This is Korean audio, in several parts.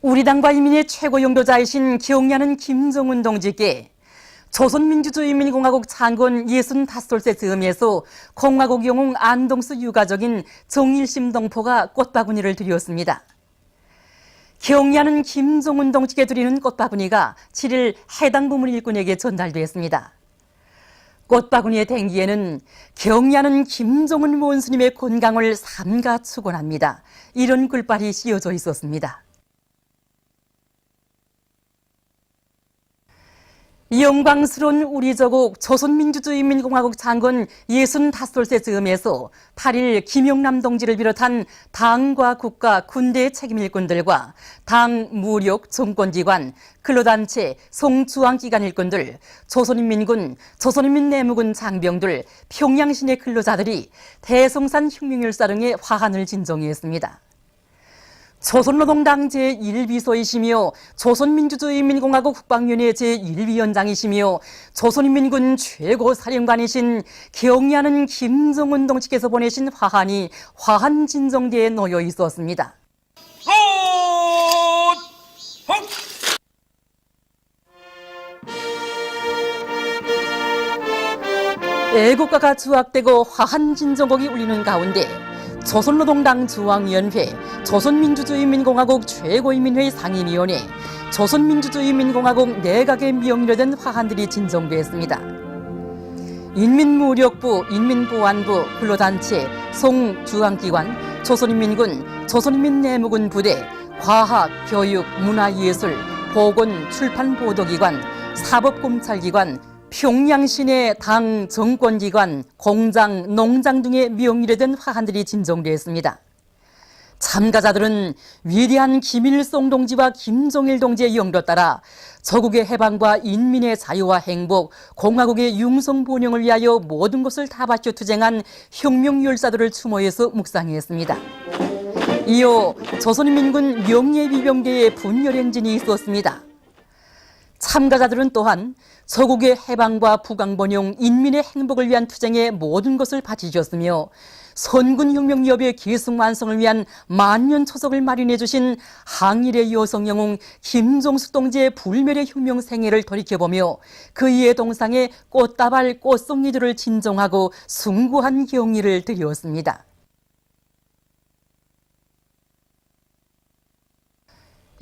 우리 당과 인민의 최고 용도자이신 기억나는 김정은 동지께 조선민주주의인민공화국 창건 65돌째 즈음에서 공화국 영웅 안동수 유가족인 정일심 동포가 꽃바구니를 드렸습니다. 기억나는 김정은 동지께 드리는 꽃바구니가 7일 해당 부문 일꾼에게 전달되었습니다. 꽃바구니의 댕기에는 기억나는 김정은 원수님의 건강을 삼가 축원합니다. 이런 글발이 씌어져 있었습니다. 영광스러운 우리 조국 조선민주주의인민공화국 창건 65돌째 즈음에서 8일 김영남 동지를 비롯한 당과 국가, 군대의 책임일꾼들과 당, 무력, 정권기관, 근로단체, 송주황기관 일꾼들, 조선인민군, 조선인민내무군 장병들, 평양시내 근로자들이 대성산 혁명일사릉에 화환을 진정했습니다. 조선노동당 제1비서이시며 조선민주주의인민공화국 국방위원회 제1위원장이시며 조선인민군 최고사령관이신 기억나는 김정은 동지께서 보내신 화환이 화환진정대에 놓여 있었습니다. 애국가가 주악되고 화환진정곡이 울리는 가운데 조선노동당 중앙위원회, 조선민주주의인민공화국 최고인민회의 상임위원회, 조선민주주의인민공화국 내각의 명의로 된 화환들이 진정됐습니다. 인민무력부, 인민보안부, 근로단체, 송중앙기관, 조선인민군, 조선인민내무군 부대, 과학, 교육, 문화예술, 보건, 출판, 보도기관, 사법검찰기관, 평양시내 당, 정권기관, 공장, 농장 등의 명의로 된 화환들이 진정되었습니다. 참가자들은 위대한 김일성 동지와 김정일 동지의 영도 따라 조국의 해방과 인민의 자유와 행복, 공화국의 융성 번영을 위하여 모든 것을 다 바쳐 투쟁한 혁명열사들을 추모해서 묵상했습니다. 이어 조선인민군 명예비병대의 분열행진이 있었습니다. 참가자들은 또한 조국의 해방과 부강번영, 인민의 행복을 위한 투쟁에 모든 것을 바치셨으며 선군혁명기업의 계승완성을 위한 만년초석을 마련해 주신 항일의 여성영웅 김종숙 동지의 불멸의 혁명 생애를 돌이켜보며 그의 동상에 꽃다발, 꽃송이들을 진정하고 숭고한 경의를 드렸습니다.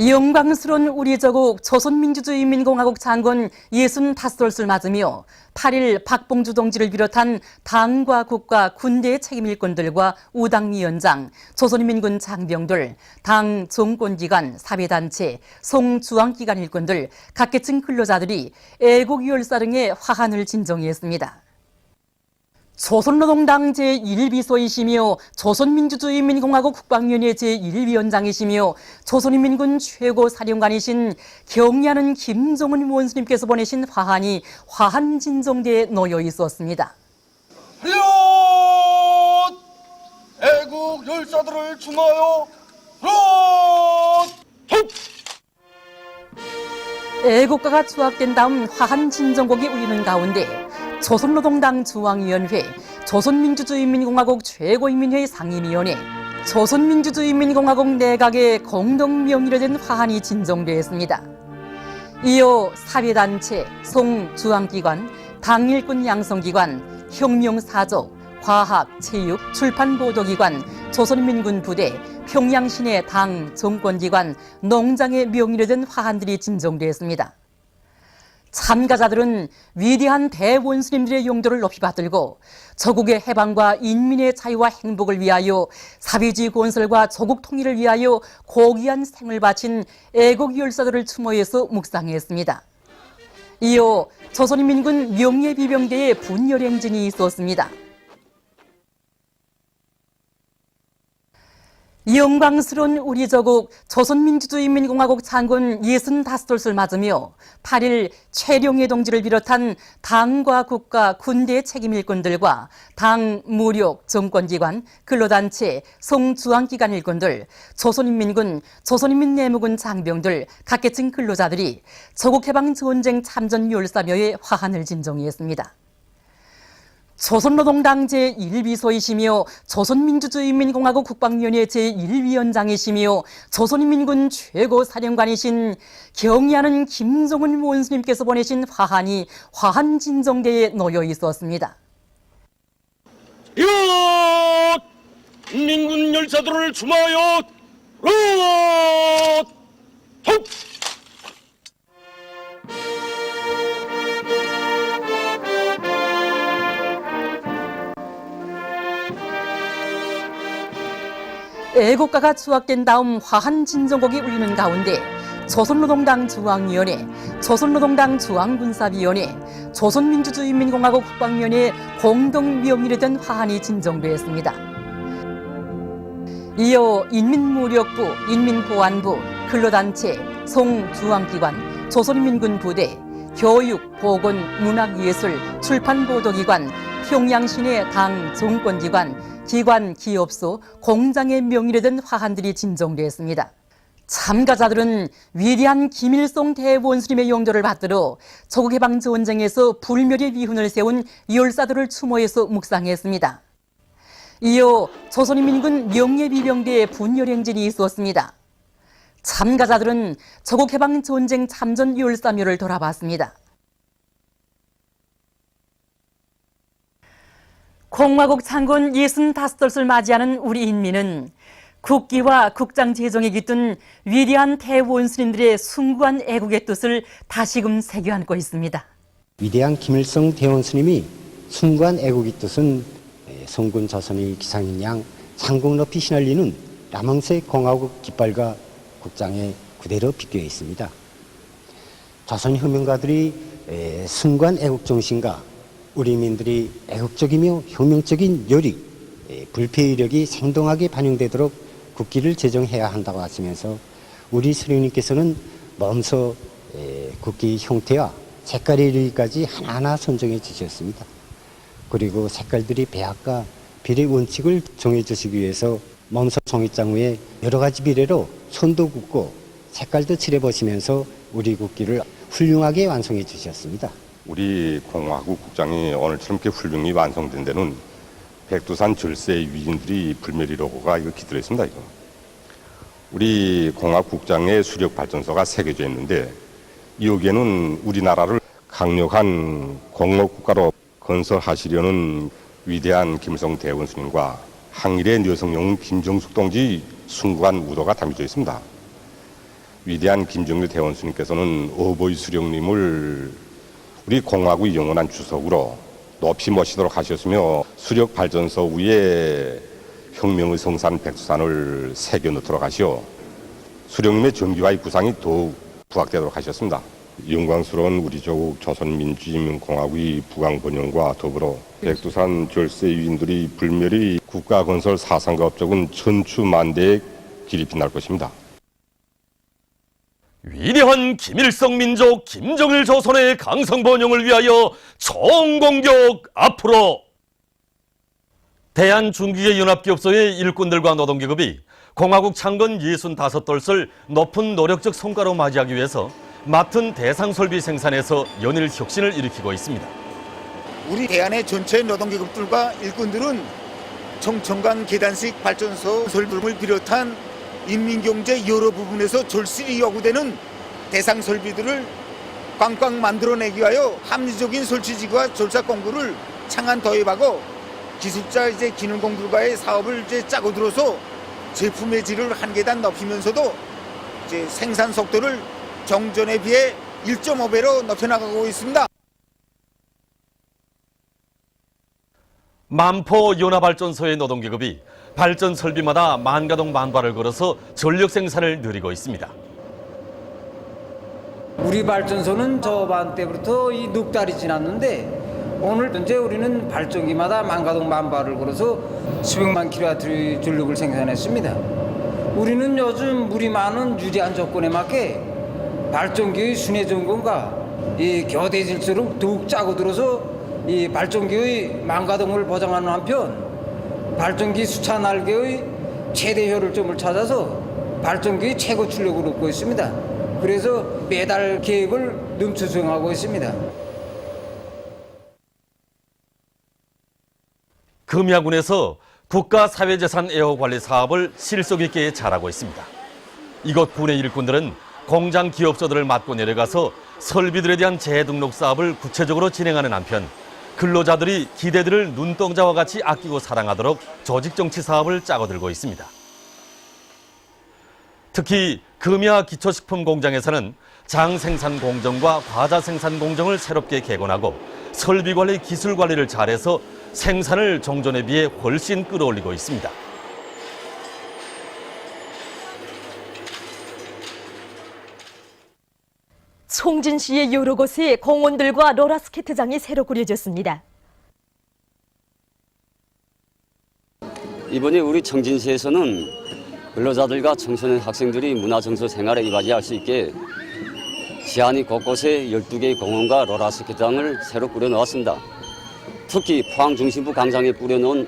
영광스러운 우리 조국 조선민주주의인민공화국 창건 65돌을 맞으며 8일 박봉주 동지를 비롯한 당과 국가, 군대의 책임일꾼들과 우당위원장, 조선인민군 장병들, 당, 정권기관, 사회단체, 송주황기관 일꾼들, 각계층 근로자들이 애국열사릉에 화환을 진정했습니다. 조선노동당 제1비서이시며 조선민주주의인민공화국 국방위원회 제1위원장이시며 조선인민군 최고사령관이신 기억나는 김정은 원수님께서 보내신 화환이 화환진정대에 놓여 있었습니다. 애국 열사들을 충하여 애국가가 추악된 다음 화환진정곡이 울리는 가운데 조선노동당 중앙위원회, 조선민주주의인민공화국 최고인민회의 상임위원회, 조선민주주의인민공화국 내각의 공동명의로 된 화환이 진정되었습니다. 이어 사회단체, 송중앙기관, 당일군 양성기관, 혁명사족, 과학, 체육, 출판보도기관, 조선인민군 부대, 평양시내 당, 정권기관, 농장의 명의로 된 화환들이 진정되었습니다. 참가자들은 위대한 대원수님들의 용도를 높이 받들고 조국의 해방과 인민의 자유와 행복을 위하여 사회주의 건설과 조국 통일을 위하여 고귀한 생을 바친 애국열사들을 추모해서 묵상했습니다. 이어 조선인민군 명예비병대의 분열행진이 있었습니다. 영광스러운 우리 조국 조선민주주의인민공화국 창건 65돌을 맞으며 8일 최룡해 동지를 비롯한 당과 국가, 군대의 책임일꾼들과 당, 무력, 정권기관, 근로단체, 송주황기관 일꾼들, 조선인민군, 조선인민내무군 장병들, 각계층 근로자들이 조국해방전쟁 참전 열사묘에 화환을 진정했습니다. 조선노동당 제1비서이시며 조선민주주의인민공화국 국방위원회 제1위원장이시며 조선인민군 최고사령관이신 경의하는 김정은 원수님께서 보내신 화환이 화환진정대에 놓여 있었습니다. 여! 인민군 열사들을 주마하여 헛! 애국가가 추악된 다음 화환진정곡이 울리는 가운데 조선노동당 중앙위원회, 조선노동당 중앙군사위원회, 조선민주주의인민공화국 국방위원회 공동명의로 된 화환이 진정되었습니다. 이어 인민무력부, 인민보안부, 근로단체, 송중앙기관, 조선인민군 부대, 교육, 보건, 문학예술, 출판보도기관, 평양시내 당 정권기관, 기관, 기업소, 공장의 명의로 된 화환들이 진정되었습니다. 참가자들은 위대한 김일성 대원수님의 용도를 받들어 조국해방전쟁에서 불멸의 위훈을 세운 열사들을 추모해서 묵상했습니다. 이어 조선인민군 명예비병대의 분열행진이 있었습니다. 참가자들은 조국해방전쟁 참전 열사묘를 돌아봤습니다. 공화국 창건 65돌을 맞이하는 우리 인민은 국기와 국장 제정에 깃든 위대한 대원수님들의 숭고한 애국의 뜻을 다시금 새겨 안고 있습니다. 위대한 김일성 대원수님이 숭고한 애국의 뜻은 성군 조선의 기상인 양 창공 높이 휘날리는 남홍색 공화국 깃발과 국장에 그대로 비껴 있습니다. 조선 혁명가들이 숭고한 애국 정신과 우리 민들이 애국적이며 혁명적인 요리, 불패 이력이 생동하게 반영되도록 국기를 제정해야 한다고 하시면서 우리 수령님께서는 먼저 국기 형태와 색깔의 이르기까지 하나하나 선정해 주셨습니다. 그리고 색깔들이 배합과 비례 원칙을 정해 주시기 위해서 먼저 종이장 위에 여러 가지 비례로 손도 긋고 색깔도 칠해 보시면서 우리 국기를 훌륭하게 완성해 주셨습니다. 우리 공화국 국장이 오늘처럼 이렇게 훌륭히 완성된 데는 백두산 절세의 위인들이 불멸이라고가 이거 기들어 있습니다. 이거. 우리 공화국 국장의 수력 발전소가 새겨져 있는데 여기에는 우리나라를 강력한 공업국가로 건설하시려는 위대한 김일성 대원수님과 항일의 여성영웅 김정숙 동지 숭고한 우도가 담겨져 있습니다. 위대한 김정일 대원수님께서는 어버이 수령님을 우리 공화국의 영원한 주석으로 높이 모시도록 하셨으며 수력 발전소 위에 혁명의 성산 백두산을 새겨 넣도록 하시어 수령님의 정기와의 구상이 더욱 부각되도록 하셨습니다. 영광스러운 우리 조국 조선민주주의인민공화국의 부강 번영과 더불어 백두산 절세 위인들이 불멸의 국가 건설 사상과 업적은 천추만대의 길이 빛날 것입니다. 위대한 김일성 민족 김정일 조선의 강성 번영을 위하여 총공격 앞으로! 대한중기계연합기업소의 일꾼들과 노동계급이 공화국 창건 65돌을 높은 노력적 성과로 맞이하기 위해서 맡은 대상설비 생산에서 연일 혁신을 일으키고 있습니다. 우리 대한의 전체 노동계급들과 일꾼들은 청천강 계단식 발전소 설비를 비롯한 인민경제 여러 부분에서 절실히 요구되는 대상 설비들을 꽝꽝 만들어내기 위하여 합리적인 설치지구와 절차 공구를 창안 도입하고 기술자 기능공들과의 사업을 짜고 들어서 제품의 질을 한 계단 높이면서도 생산 속도를 정전에 비해 1.5배로 높여나가고 있습니다. 만포 연화발전소의 노동계급이 발전 설비마다 만가동 만발을 걸어서 전력 생산을 늘리고 있습니다. 우리 발전소는 저번 때부터 이 넉 달이 지났는데 오늘 현재 우리는 발전기마다 만가동 만발을 걸어서 수백만 킬로와트 전력을 생산했습니다. 우리는 요즘 물이 많은 유리한 조건에 맞게 발전기의 순회 점검과 이 교대 질서를 더욱 짜고 들어서 이 발전기의 만가동을 보장하는 한편 발전기 수차 날개의 최대 효율점을 찾아서 발전기의 최고 출력을 얻고 있습니다. 그래서 매달 계획을 능추 수행하고 있습니다. 금야군에서 국가사회재산 애호관리 사업을 실속 있게 잘하고 있습니다. 이곳 군의 일꾼들은 공장 기업소들을 맡고 내려가서 설비들에 대한 재등록 사업을 구체적으로 진행하는 한편 근로자들이 기대들을 눈동자와 같이 아끼고 사랑하도록 조직정치 사업을 짜고들고 있습니다. 특히 금야 기초식품 공장에서는 장 생산 공정과 과자 생산 공정을 새롭게 개건하고 설비 관리, 기술 관리를 잘해서 생산을 정전에 비해 훨씬 끌어올리고 있습니다. 송진시의 여러 곳에 공원들과 롤러스케이트장이 새로 꾸려졌습니다. 이번에 우리 청진시에서는 근로자들과 청소년 학생들이 문화정서 생활에 이바지할 수 있게 시안이 곳곳에 12개의 공원과 롤러스케이트장을 새로 꾸려놓았습니다. 특히 포항 중심부 광장에 꾸려놓은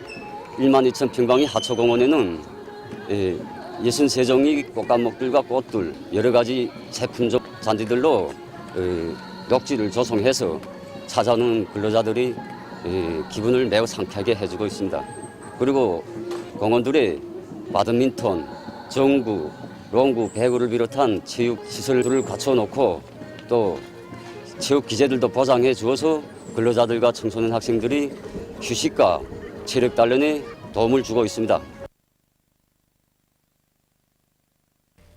1만 2천 평방의 하초공원에는 63종의 꽃감목들과 꽃들, 여러 가지 제품적 잔디들로 녹지를 조성해서 찾아오는 근로자들이 기분을 매우 상쾌하게 해주고 있습니다. 그리고 공원들에 배드민턴, 정구, 롱구, 배구를 비롯한 체육시설들을 갖춰놓고 또 체육 기재들도 보장해 주어서 근로자들과 청소년 학생들이 휴식과 체력 단련에 도움을 주고 있습니다.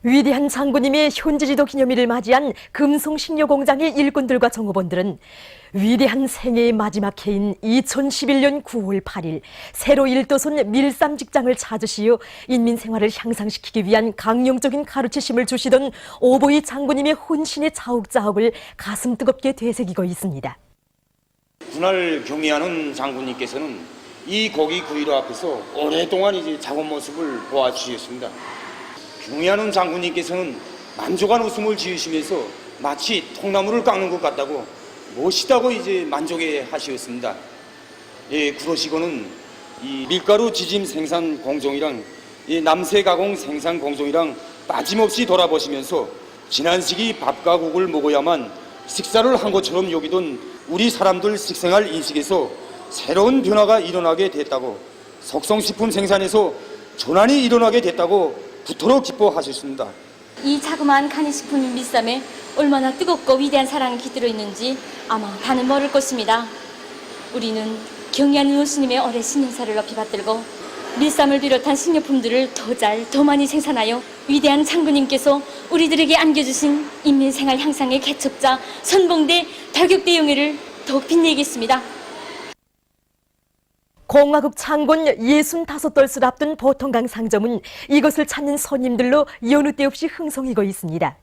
위대한 장군님의 현지지도 기념일을 맞이한 금송식료공장의 일꾼들과 종업원들은 위대한 생애의 마지막 해인 2011년 9월 8일 새로 일도선 밀쌈 직장을 찾으시어 인민 생활을 향상시키기 위한 강령적인 가르치심을 주시던 오보이 장군님의 혼신의 자욱자욱을 가슴 뜨겁게 되새기고 있습니다. 군화를 경애하는 장군님께서는 이 고기 구이로 앞에서 오랫동안 이제 작업 모습을 보아주셨습니다. 경애하는 장군님께서는 만족한 웃음을 지으시면서 마치 통나무를 깎는 것 같다고 멋있다고 이제 만족해 하셨습니다. 예, 그러시고는 이 밀가루 지짐 생산 공정이랑 이 남새 가공 생산 공정이랑 빠짐없이 돌아보시면서 지난 시기 밥과 국을 먹어야만 식사를 한 것처럼 여기던 우리 사람들 식생활 인식에서 새로운 변화가 일어나게 됐다고, 석성식품 생산에서 전환이 일어나게 됐다고 부터러 기뻐하셨습니다. 이 자그마한 간이식품 밀쌈에 얼마나 뜨겁고 위대한 사랑이 깃들어 있는지 아마 다는 모를 것입니다. 우리는 경의하는 스님의 어뢰 신행사를 높이 받들고 밀쌈을 비롯한 식료품들을 더 많이 생산하여 위대한 장군님께서 우리들에게 안겨주신 인민생활 향상의 개척자 선봉대 달격대 영예를 더욱 빛내겠습니다. 공화국 창건 65돌을 앞둔 보통강 상점은 이것을 찾는 손님들로 여느 때 없이 흥성이고 있습니다.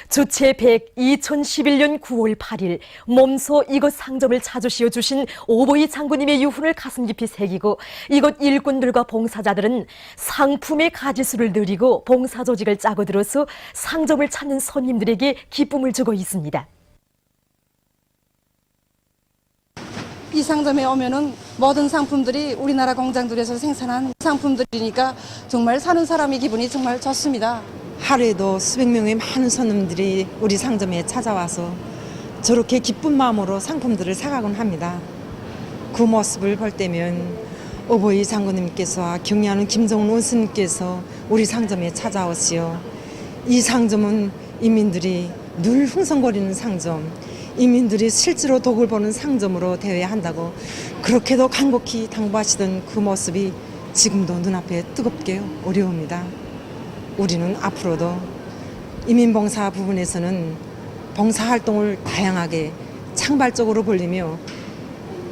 주체 100 2011년 9월 8일 몸소 이곳 상점을 찾으시어 주신 오보이 장군님의 유훈을 가슴 깊이 새기고 이곳 일꾼들과 봉사자들은 상품의 가지수를 늘리고 봉사 조직을 짜고 들어서 상점을 찾는 손님들에게 기쁨을 주고 있습니다. 이 상점에 오면은 모든 상품들이 우리나라 공장들에서 생산한 상품들이니까 정말 사는 사람의 기분이 정말 좋습니다. 하루에도 수백 명의 많은 손님들이 우리 상점에 찾아와서 저렇게 기쁜 마음으로 상품들을 사가곤 합니다. 그 모습을 볼 때면 오보이 장군님께서와 경의하는 김정은 원수님께서 우리 상점에 찾아오시어 이 상점은 인민들이 늘 흥성거리는 상점, 인민들이 실제로 덕을 보는 상점으로 되어야 한다고 그렇게도 간곡히 당부하시던 그 모습이 지금도 눈앞에 뜨겁게 어려웁니다. 우리는 앞으로도 인민봉사 부분에서는 봉사활동을 다양하게 창발적으로 벌리며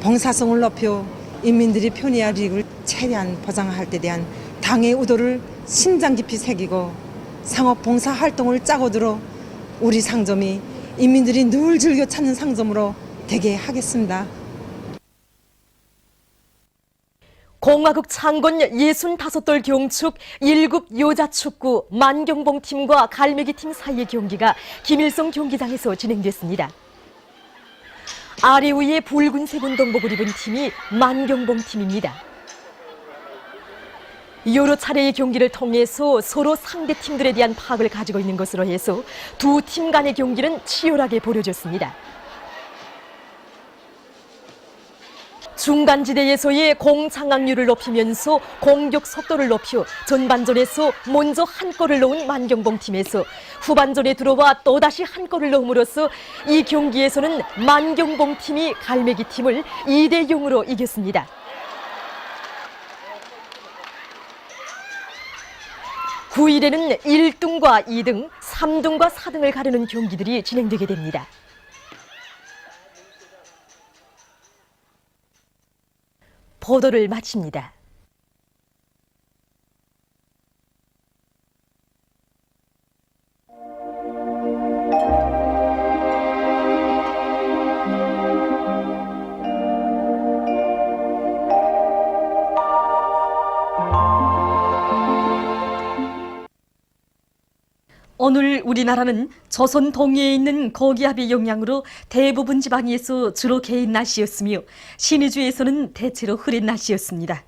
봉사성을 높여 인민들이 편리할 이익을 최대한 보장할 데 대한 당의 의도를 심장 깊이 새기고 상업 봉사활동을 짜고 들어 우리 상점이 인민들이 늘 즐겨 찾는 상점으로 되게 하겠습니다. 공화국 창건 65돌 경축 1급 여자축구 만경봉팀과 갈매기팀 사이의 경기가 김일성 경기장에서 진행됐습니다. 아래 위에 붉은색 운동복을 입은 팀이 만경봉팀입니다. 여러 차례의 경기를 통해서 서로 상대 팀들에 대한 파악을 가지고 있는 것으로 해서 두 팀 간의 경기는 치열하게 벌어졌습니다. 중간지대에서의 공장악률을 높이면서 공격 속도를 높여 전반전에서 먼저 한 골을 넣은 만경봉 팀에서 후반전에 들어와 또다시 한 골을 넣음으로써 이 경기에서는 만경봉 팀이 갈매기 팀을 2대0으로 이겼습니다. (9일에는) 1등과 2등, 3등과 4등을 가르는 경기들이 진행되게 됩니다. 보도를 마칩니다. 오늘 우리나라는 조선 동해에 있는 고기압의 영향으로 대부분 지방에서 주로 개인 날씨였으며 신의주에서는 대체로 흐린 날씨였습니다.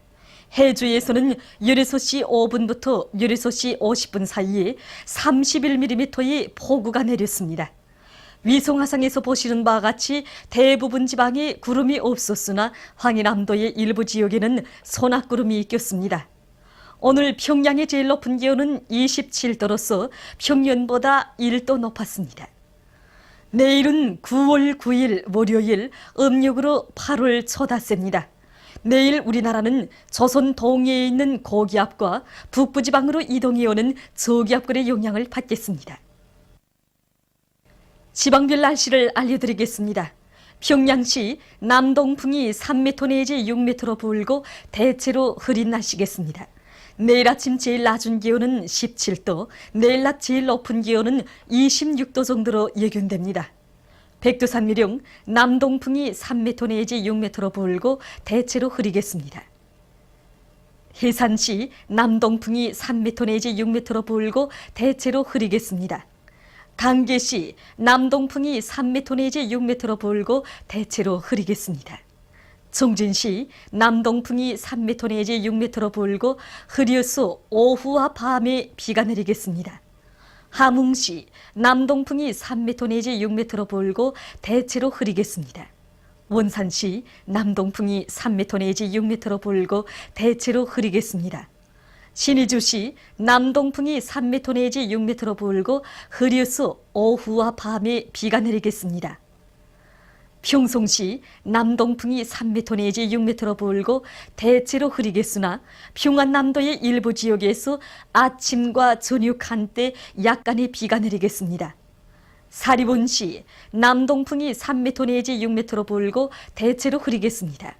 해주에서는 16시 5분부터 16시 50분 사이에 31mm의 폭우가 내렸습니다. 위성화상에서 보시는 바와 같이 대부분 지방에 구름이 없었으나 황해남도의 일부 지역에는 소낙구름이 꼈습니다. 오늘 평양의 제일 높은 기온은 27도로서 평년보다 1도 높았습니다. 내일은 9월 9일 월요일, 음력으로 8월 초닷새입니다. 내일 우리나라는 조선 동해에 있는 고기압과 북부지방으로 이동해오는 저기압권의 영향을 받겠습니다. 지방별 날씨를 알려드리겠습니다. 평양시 남동풍이 3m 내지 6m로 불고 대체로 흐린 날씨겠습니다. 내일 아침 제일 낮은 기온은 17도, 내일 낮 제일 높은 기온은 26도 정도로 예견됩니다. 백두산미령 남동풍이 3m 내지 6m로 불고 대체로 흐리겠습니다. 해산시 남동풍이 3m 내지 6m로 불고 대체로 흐리겠습니다. 강계시 남동풍이 3m 내지 6m로 불고 대체로 흐리겠습니다. 송진시 남동풍이 3m 내지 6m로 불고 흐려서 오후와 밤에 비가 내리겠습니다. 함흥시 남동풍이 3m 내지 6m로 불고 대체로 흐리겠습니다. 원산시 남동풍이 3m 내지 6m로 불고 대체로 흐리겠습니다. 신의주시 남동풍이 3m 내지 6m로 불고 흐려서 오후와 밤에 비가 내리겠습니다. 평송시 남동풍이 3m 내지 6m로 불고 대체로 흐리겠으나 평안남도의 일부 지역에서 아침과 저녁 한때 약간의 비가 내리겠습니다. 사리본시 남동풍이 3m 내지 6m로 불고 대체로 흐리겠습니다.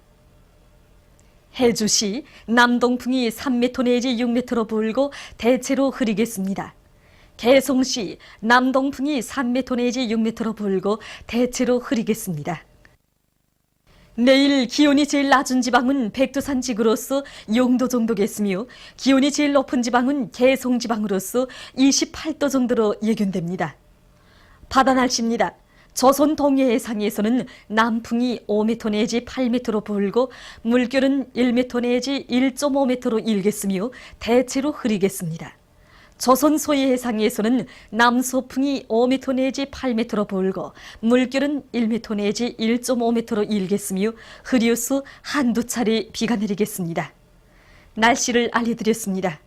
해주시 남동풍이 3m 내지 6m로 불고 대체로 흐리겠습니다. 개송시 남동풍이 3m 내지 6m로 불고 대체로 흐리겠습니다. 내일 기온이 제일 낮은 지방은 백두산 지구로서 0도 정도겠으며 기온이 제일 높은 지방은 개송 지방으로서 28도 정도로 예견됩니다. 바다 날씨입니다. 조선 동해 해상에서는 남풍이 5m 내지 8m로 불고 물결은 1m 내지 1.5m로 일겠으며 대체로 흐리겠습니다. 조선 소해 해상에서는 남서풍이 5m 내지 8m로 불고 물결은 1m 내지 1.5m로 일겠으며 흐려서 한두 차례 비가 내리겠습니다. 날씨를 알려드렸습니다.